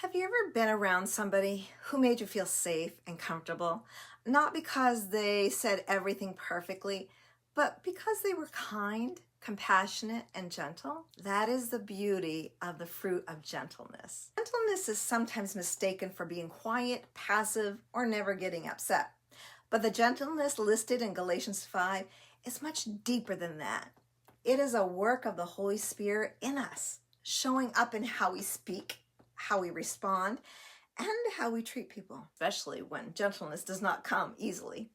Have you ever been around somebody who made you feel safe and comfortable? Not because they said everything perfectly, but because they were kind, compassionate, and gentle? That is the beauty of the fruit of gentleness. Gentleness is sometimes mistaken for being quiet, passive, or never getting upset. But the gentleness listed in Galatians 5 is much deeper than that. It is a work of the Holy Spirit in us, showing up in how we speak, how we respond, and how we treat people, especially when gentleness does not come easily.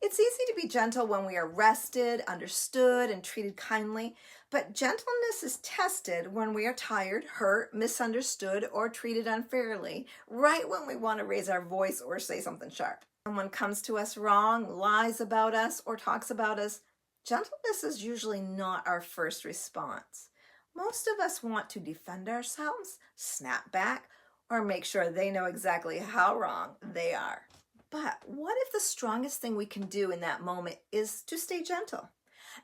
It's easy to be gentle when we are rested, understood, and treated kindly, but gentleness is tested when we are tired, hurt, misunderstood, or treated unfairly, right when we want to raise our voice or say something sharp. Someone comes to us wrong, lies about us, or talks about us. Gentleness is usually not our first response. Most of us want to defend ourselves, snap back, or make sure they know exactly how wrong they are. But what if the strongest thing we can do in that moment is to stay gentle?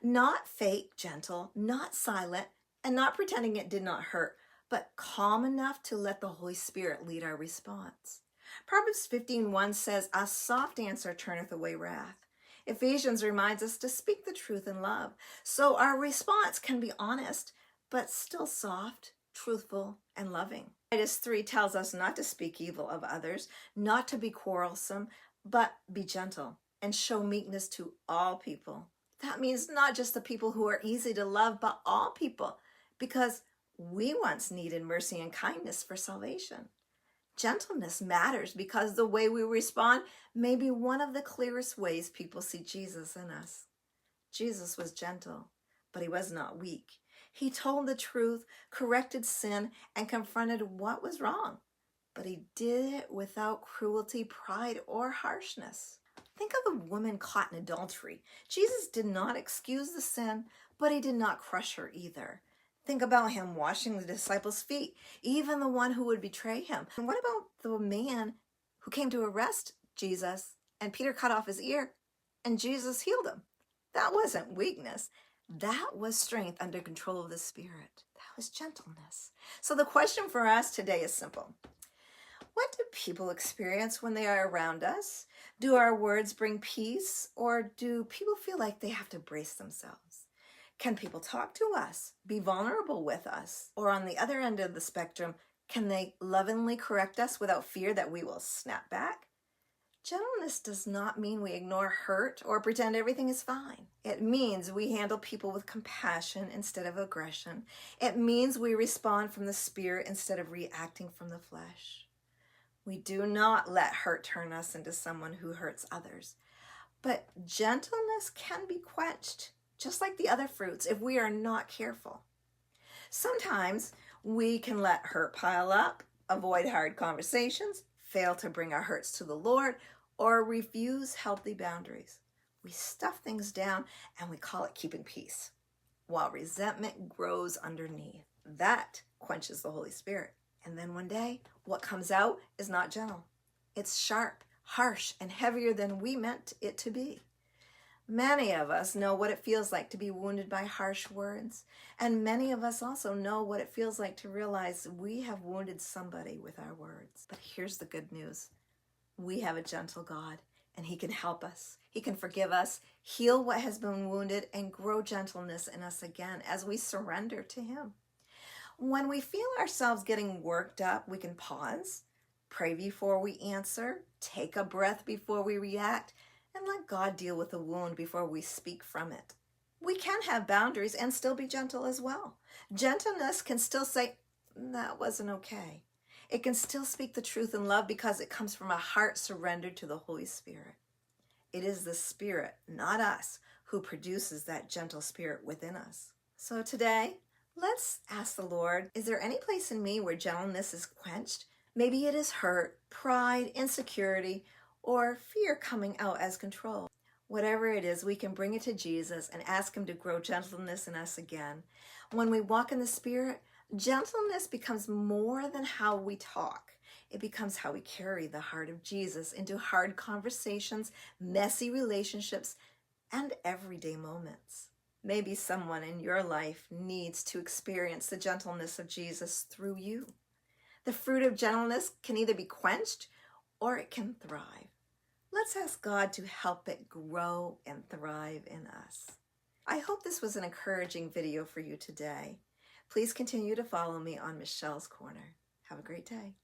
Not fake gentle, not silent, and not pretending it did not hurt, but calm enough to let the Holy Spirit lead our response. Proverbs 15:1 says, "A soft answer turneth away wrath." Ephesians reminds us to speak the truth in love, so our response can be honest, but still soft, truthful, and loving. Titus 3 tells us not to speak evil of others, not to be quarrelsome, but be gentle and show meekness to all people. That means not just the people who are easy to love, but all people, because we once needed mercy and kindness for salvation. Gentleness matters because the way we respond may be one of the clearest ways people see Jesus in us. Jesus was gentle, but he was not weak. He told the truth, corrected sin, and confronted what was wrong. But he did it without cruelty, pride, or harshness. Think of the woman caught in adultery. Jesus did not excuse the sin, but he did not crush her either. Think about him washing the disciples' feet, even the one who would betray him. And what about the man who came to arrest Jesus and Peter cut off his ear and Jesus healed him? That wasn't weakness. That was strength under control of the Spirit. That was gentleness. So the question for us today is simple. What do people experience when they are around us? Do our words bring peace, or do people feel like they have to brace themselves? Can people talk to us, be vulnerable with us? Or on the other end of the spectrum, can they lovingly correct us without fear that we will snap back? Gentleness does not mean we ignore hurt or pretend everything is fine. It means we handle people with compassion instead of aggression. It means we respond from the Spirit instead of reacting from the flesh. We do not let hurt turn us into someone who hurts others. But gentleness can be quenched, just like the other fruits, if we are not careful. Sometimes we can let hurt pile up, avoid hard conversations, fail to bring our hurts to the Lord, or refuse healthy boundaries. We stuff things down and we call it keeping peace, while resentment grows underneath. That quenches the Holy Spirit. And then one day, what comes out is not gentle. It's sharp, harsh, and heavier than we meant it to be. Many of us know what it feels like to be wounded by harsh words, and many of us also know what it feels like to realize we have wounded somebody with our words. But here's the good news. We have a gentle God, and he can help us. He can forgive us, heal what has been wounded, and grow gentleness in us again as we surrender to him. When we feel ourselves getting worked up, we can pause, pray before we answer, take a breath before we react, and let God deal with the wound before we speak from it. We can have boundaries and still be gentle as well. Gentleness can still say, that wasn't okay. It can still speak the truth in love because it comes from a heart surrendered to the Holy Spirit. It is the Spirit, not us, who produces that gentle spirit within us. So today, let's ask the Lord, is there any place in me where gentleness is quenched? Maybe it is hurt, pride, insecurity, or fear coming out as control. Whatever it is, we can bring it to Jesus and ask him to grow gentleness in us again. When we walk in the Spirit, gentleness becomes more than how we talk. It becomes how we carry the heart of Jesus into hard conversations, messy relationships, and everyday moments. Maybe someone in your life needs to experience the gentleness of Jesus through you. The fruit of gentleness can either be quenched or it can thrive. Let's ask God to help it grow and thrive in us. I hope this was an encouraging video for you today. Please continue to follow me on Michelle's Corner. Have a great day.